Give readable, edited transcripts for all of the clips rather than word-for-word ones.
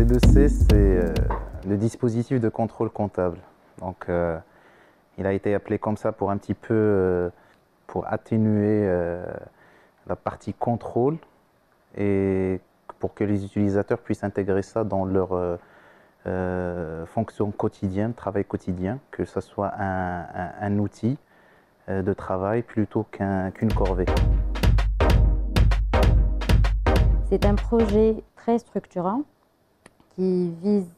L2C, c'est le dispositif de contrôle comptable. Donc, il a été appelé comme ça pour un petit peu pour atténuer la partie contrôle et pour que les utilisateurs puissent intégrer ça dans leur fonction quotidienne, travail quotidien, que ce soit un outil de travail plutôt qu'une corvée. C'est un projet très structurant qui vise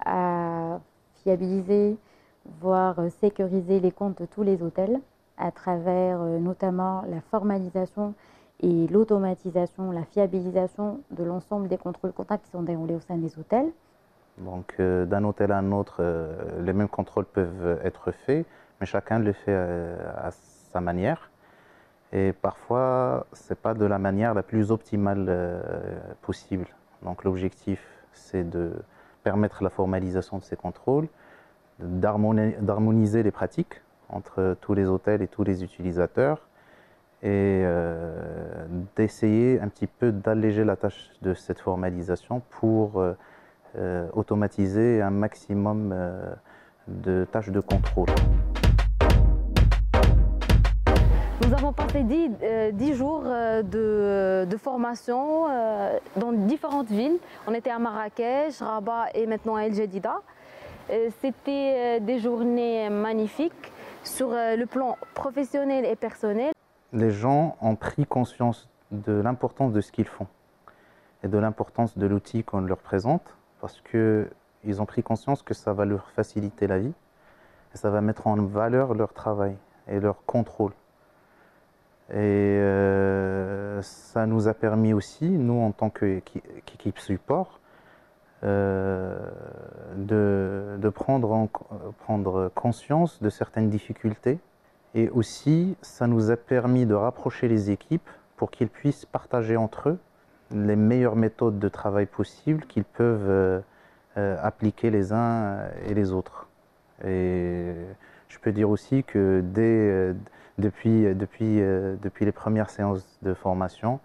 à fiabiliser, voire sécuriser les comptes de tous les hôtels à travers notamment la formalisation et l'automatisation, la fiabilisation de l'ensemble des contrôles comptables qui sont déroulés au sein des hôtels. Donc d'un hôtel à un autre, les mêmes contrôles peuvent être faits, mais chacun le fait à sa manière. Et parfois, ce n'est pas de la manière la plus optimale possible. Donc l'objectif, c'est de permettre la formalisation de ces contrôles, d'harmoniser les pratiques entre tous les hôtels et tous les utilisateurs, et d'essayer un petit peu d'alléger la tâche de cette formalisation pour automatiser un maximum de tâches de contrôle. Nous avons passé 10 jours de formation dans différentes villes. On était à Marrakech, Rabat et maintenant à El Jadida. C'était des journées magnifiques sur le plan professionnel et personnel. Les gens ont pris conscience de l'importance de ce qu'ils font et de l'importance de l'outil qu'on leur présente, parce qu'ils ont pris conscience que ça va leur faciliter la vie et ça va mettre en valeur leur travail et leur contrôle. Et ça nous a permis aussi, nous en tant qu'équipe support, de prendre conscience de certaines difficultés. Et aussi, ça nous a permis de rapprocher les équipes pour qu'ils puissent partager entre eux les meilleures méthodes de travail possibles qu'ils peuvent appliquer les uns et les autres. Et je peux dire aussi que depuis les premières séances de formation,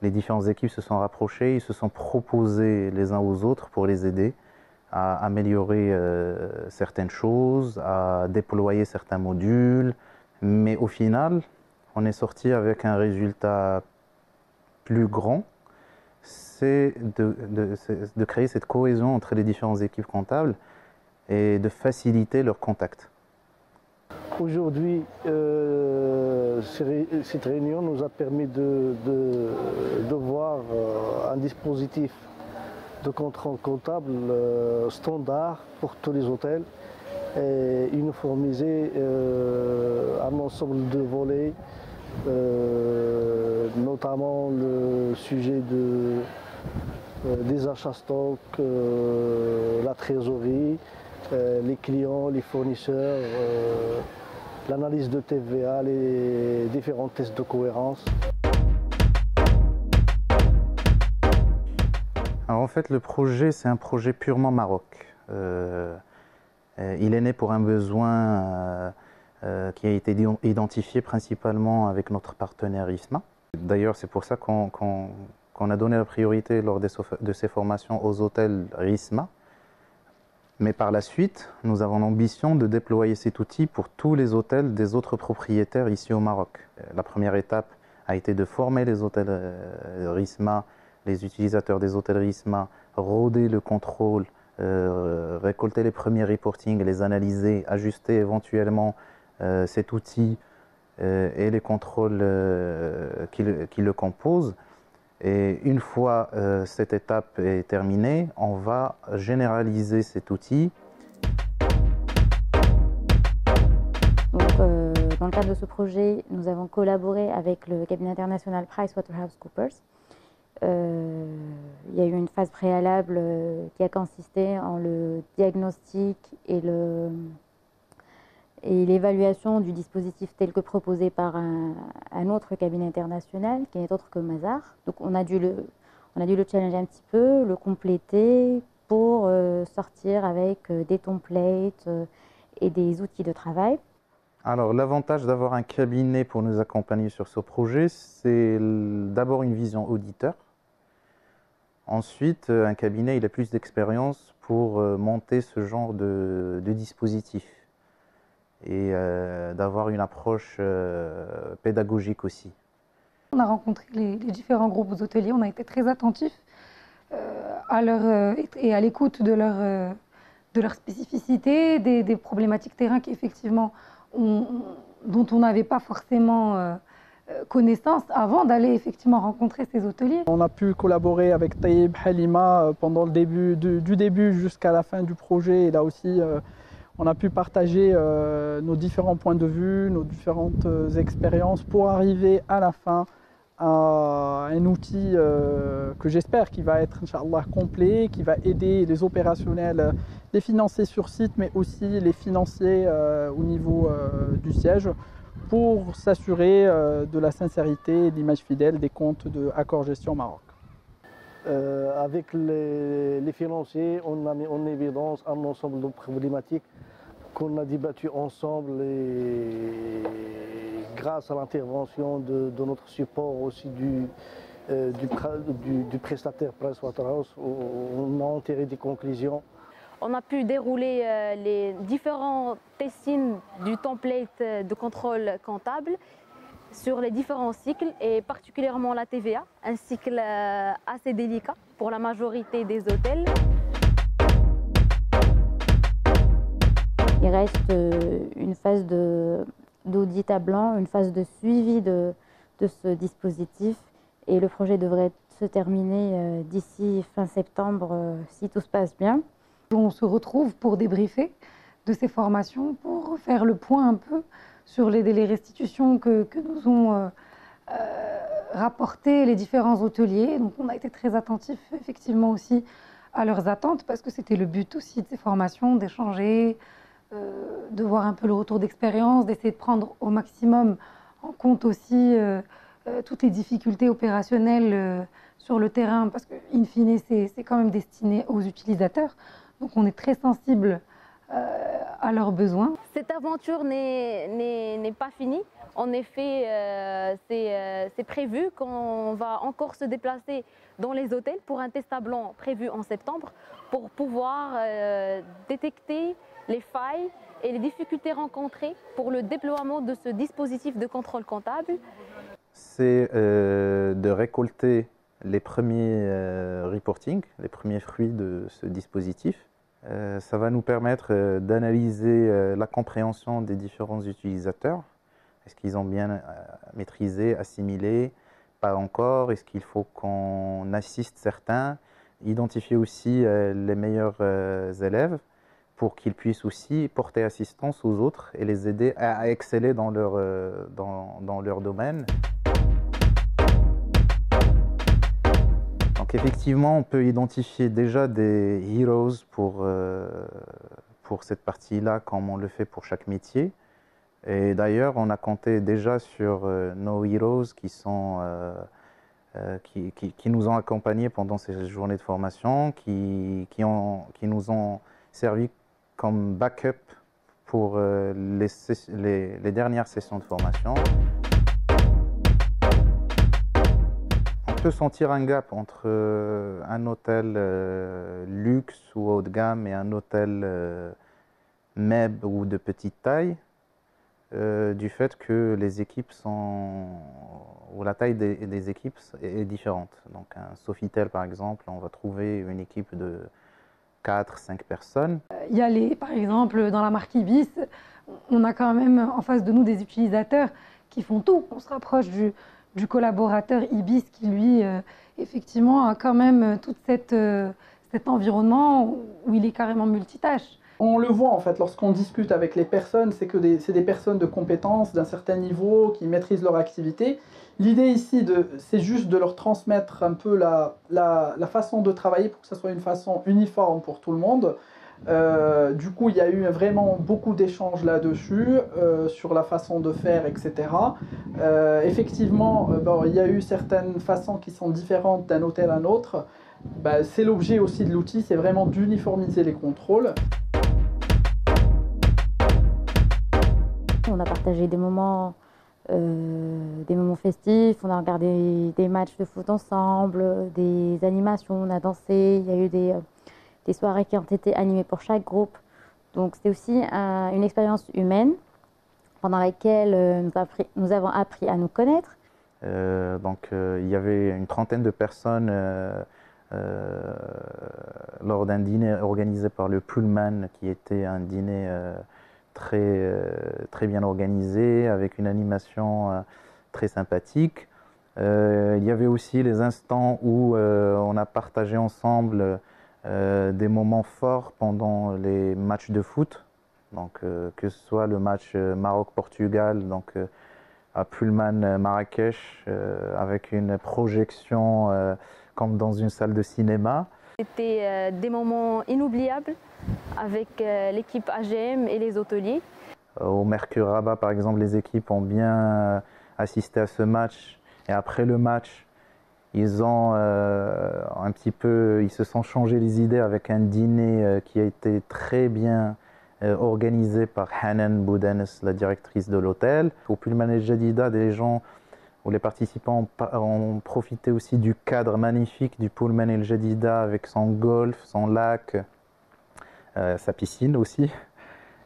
les différentes équipes se sont rapprochées, ils se sont proposés les uns aux autres pour les aider à améliorer certaines choses, à déployer certains modules. Mais au final, on est sorti avec un résultat plus grand, c'est de créer cette cohésion entre les différentes équipes comptables et de faciliter leur contact. Aujourd'hui, cette réunion nous a permis de voir un dispositif de contrôle comptable standard pour tous les hôtels et uniformiser un ensemble de volets, notamment le sujet des achats stocks, la trésorerie, les clients, les fournisseurs, l'analyse de TVA, les différents tests de cohérence. Alors en fait, le projet, c'est un projet purement Maroc. Il est né pour un besoin qui a été identifié principalement avec notre partenaire ISMA. D'ailleurs, c'est pour ça qu'on a donné la priorité lors de ces formations aux hôtels ISMA. Mais par la suite, nous avons l'ambition de déployer cet outil pour tous les hôtels des autres propriétaires ici au Maroc. La première étape a été de former les hôtels RISMA, les utilisateurs des hôtels RISMA, rôder le contrôle, récolter les premiers reportings, les analyser, ajuster éventuellement cet outil et les contrôles qui le composent. Et une fois cette étape est terminée, on va généraliser cet outil. Donc, dans le cadre de ce projet, nous avons collaboré avec le cabinet international PricewaterhouseCoopers. Il y a eu une phase préalable qui a consisté en le diagnostic et l'évaluation du dispositif tel que proposé par un autre cabinet international qui n'est autre que Mazars. Donc on a dû le challenger un petit peu, le compléter pour sortir avec des templates et des outils de travail. Alors l'avantage d'avoir un cabinet pour nous accompagner sur ce projet, c'est d'abord une vision auditeur. Ensuite, un cabinet il a plus d'expérience pour monter ce genre de dispositif et d'avoir une approche pédagogique aussi. On a rencontré les différents groupes hôteliers, on a été très attentifs et à l'écoute de leur spécificité, des problématiques terrain dont on n'avait pas forcément connaissance avant d'aller effectivement rencontrer ces hôteliers. On a pu collaborer avec Taïb Halima pendant le début, du début jusqu'à la fin du projet. Et là aussi, on a pu partager nos différents points de vue, nos différentes expériences pour arriver à la fin à un outil que j'espère qui va être, Inch'Allah, complet, qui va aider les opérationnels, les financiers sur site, mais aussi les financiers au niveau du siège, pour s'assurer de la sincérité et de l'image fidèle des comptes de Accor Gestion Maroc. Avec les financiers, on a mis en évidence un ensemble de problématiques qu'on a débattues ensemble et grâce à l'intervention de notre support aussi du prestataire Pricewaterhouse, on a enterré des conclusions. On a pu dérouler les différents testings du template de contrôle comptable sur les différents cycles et particulièrement la TVA, un cycle assez délicat pour la majorité des hôtels. Il reste une phase d'audit à blanc, une phase de suivi de ce dispositif et le projet devrait se terminer d'ici fin septembre si tout se passe bien. On se retrouve pour débriefer de ces formations, pour faire le point un peu sur les délais restitution que nous ont rapporté les différents hôteliers. Donc on a été très attentifs effectivement aussi à leurs attentes parce que c'était le but aussi de ces formations, d'échanger, de voir un peu le retour d'expérience, d'essayer de prendre au maximum en compte aussi toutes les difficultés opérationnelles sur le terrain parce qu'in fine c'est quand même destiné aux utilisateurs. Donc on est très sensible à leurs besoins. Cette aventure n'est pas finie. En effet, c'est prévu qu'on va encore se déplacer dans les hôtels pour un test à blanc prévu en septembre pour pouvoir détecter les failles et les difficultés rencontrées pour le déploiement de ce dispositif de contrôle comptable. C'est de récolter les premiers reporting, les premiers fruits de ce dispositif. Ça va nous permettre d'analyser la compréhension des différents utilisateurs. Est-ce qu'ils ont bien maîtrisé, assimilé? Pas encore. Est-ce qu'il faut qu'on assiste certains? Identifier aussi les meilleurs élèves pour qu'ils puissent aussi porter assistance aux autres et les aider à exceller dans leur domaine. Donc effectivement, on peut identifier déjà des heroes pour cette partie-là, comme on le fait pour chaque métier. Et d'ailleurs, on a compté déjà sur nos heroes qui nous ont accompagnés pendant ces journées de formation, qui nous ont servi comme backup pour les dernières sessions de formation. On peut sentir un gap entre un hôtel luxe ou haut de gamme et un hôtel MEB ou de petite taille, du fait que les équipes ou la taille des équipes est différente. Donc un Sofitel par exemple, on va trouver une équipe de 4-5 personnes. Il y a par exemple dans la marque Ibis, on a quand même en face de nous des utilisateurs qui font tout. On se rapproche du collaborateur Ibis qui lui effectivement a quand même tout cet environnement où il est carrément multitâche. On le voit en fait lorsqu'on discute avec les personnes, c'est que c'est des personnes de compétences d'un certain niveau qui maîtrisent leur activité. L'idée ici, c'est juste de leur transmettre un peu la façon de travailler pour que ça soit une façon uniforme pour tout le monde. Du coup, il y a eu vraiment beaucoup d'échanges là-dessus, sur la façon de faire, etc. Effectivement, il y a eu certaines façons qui sont différentes d'un hôtel à un autre. C'est l'objet aussi de l'outil, c'est vraiment d'uniformiser les contrôles. On a partagé des moments des moments festifs, on a regardé des matchs de foot ensemble, des animations, on a dansé, il y a eu des soirées qui ont été animées pour chaque groupe. Donc c'est aussi une expérience humaine pendant laquelle nous avons appris à nous connaître. Il y avait une trentaine de personnes lors d'un dîner organisé par le Pullman, qui était un dîner très bien organisé, avec une animation très sympathique. Il y avait aussi les instants où on a partagé ensemble des moments forts pendant les matchs de foot. Donc, que ce soit le match Maroc-Portugal, à Pullman Marrakech, avec une projection comme dans une salle de cinéma. C'était des moments inoubliables avec l'équipe AGM et les hôteliers. Au Mercure Rabat, par exemple, les équipes ont bien assisté à ce match. Et après le match, ils se sont changé les idées avec un dîner qui a été très bien organisé par Hanan Boudanes, la directrice de l'hôtel. Au Pullman El Jadida, les participants ont profité aussi du cadre magnifique du Pullman El Jadida, avec son golf, son lac, sa piscine aussi.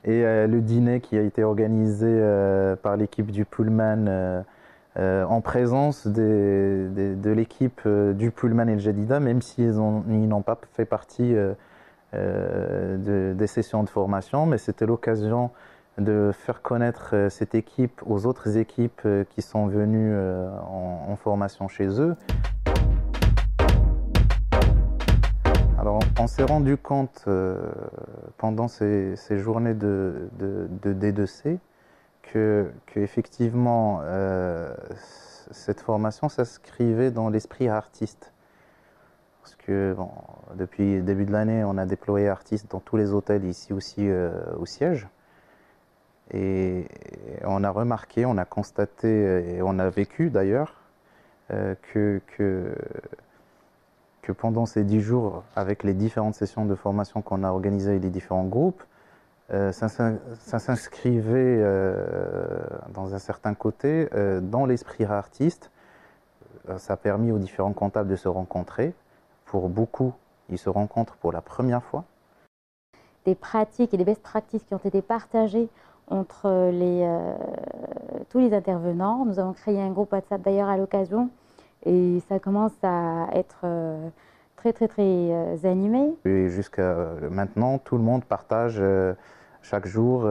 Et le dîner qui a été organisé par l'équipe du Pullman en présence de l'équipe du Pullman El Jadida, même s'ils n'ont pas fait partie des sessions de formation, mais c'était l'occasion de faire connaître cette équipe aux autres équipes qui sont venues en formation chez eux. Alors, on s'est rendu compte pendant ces journées de D2C que effectivement cette formation s'inscrivait dans l'esprit artiste. Parce que depuis le début de l'année, on a déployé artistes dans tous les hôtels, ici aussi au siège. Et on a remarqué, on a constaté, et on a vécu d'ailleurs, que pendant ces 10 jours, avec les différentes sessions de formation qu'on a organisées avec les différents groupes, ça s'inscrivait dans un certain côté dans l'esprit artiste. Ça a permis aux différents comptables de se rencontrer. Pour beaucoup, ils se rencontrent pour la première fois. Des pratiques et des best practices qui ont été partagées entre tous les intervenants. Nous avons créé un groupe WhatsApp d'ailleurs à l'occasion et ça commence à être très animé. Et jusqu'à maintenant, tout le monde partage chaque jour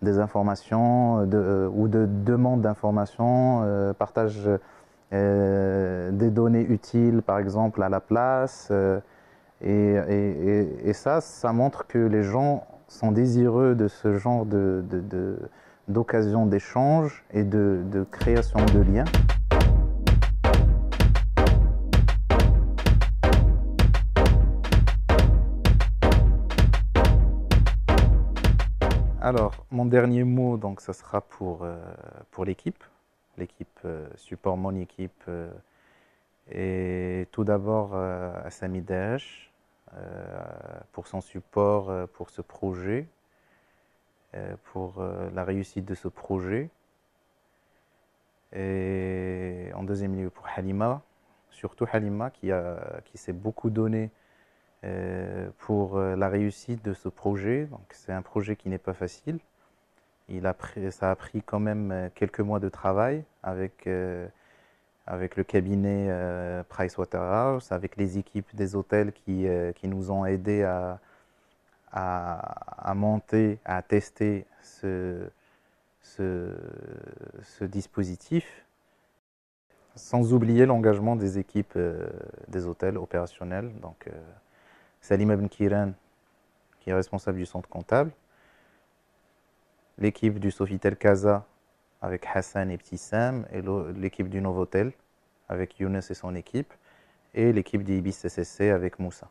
des informations ou de demandes d'informations, partage des données utiles par exemple à la place. Et ça montre que les gens sont désireux de ce genre d'occasion d'échange et de création de liens. Alors, mon dernier mot, donc, ça sera pour l'équipe support mon équipe. Et tout d'abord à Sami Daesh pour son support pour ce projet, pour la réussite de ce projet. Et en deuxième lieu pour Halima, surtout Halima qui s'est beaucoup donné pour la réussite de ce projet. Donc c'est un projet qui n'est pas facile. Ça a pris quand même quelques mois de travail avec le cabinet Pricewaterhouse, avec les équipes des hôtels qui nous ont aidés à monter, à tester ce dispositif, sans oublier l'engagement des équipes des hôtels opérationnels. Donc Salim Ibn Kiran, qui est responsable du centre comptable, l'équipe du Sofitel Casa avec Hassan et Petit Sam, et l'équipe du Novotel avec Younes et son équipe, et l'équipe d'Ibis CCC avec Moussa.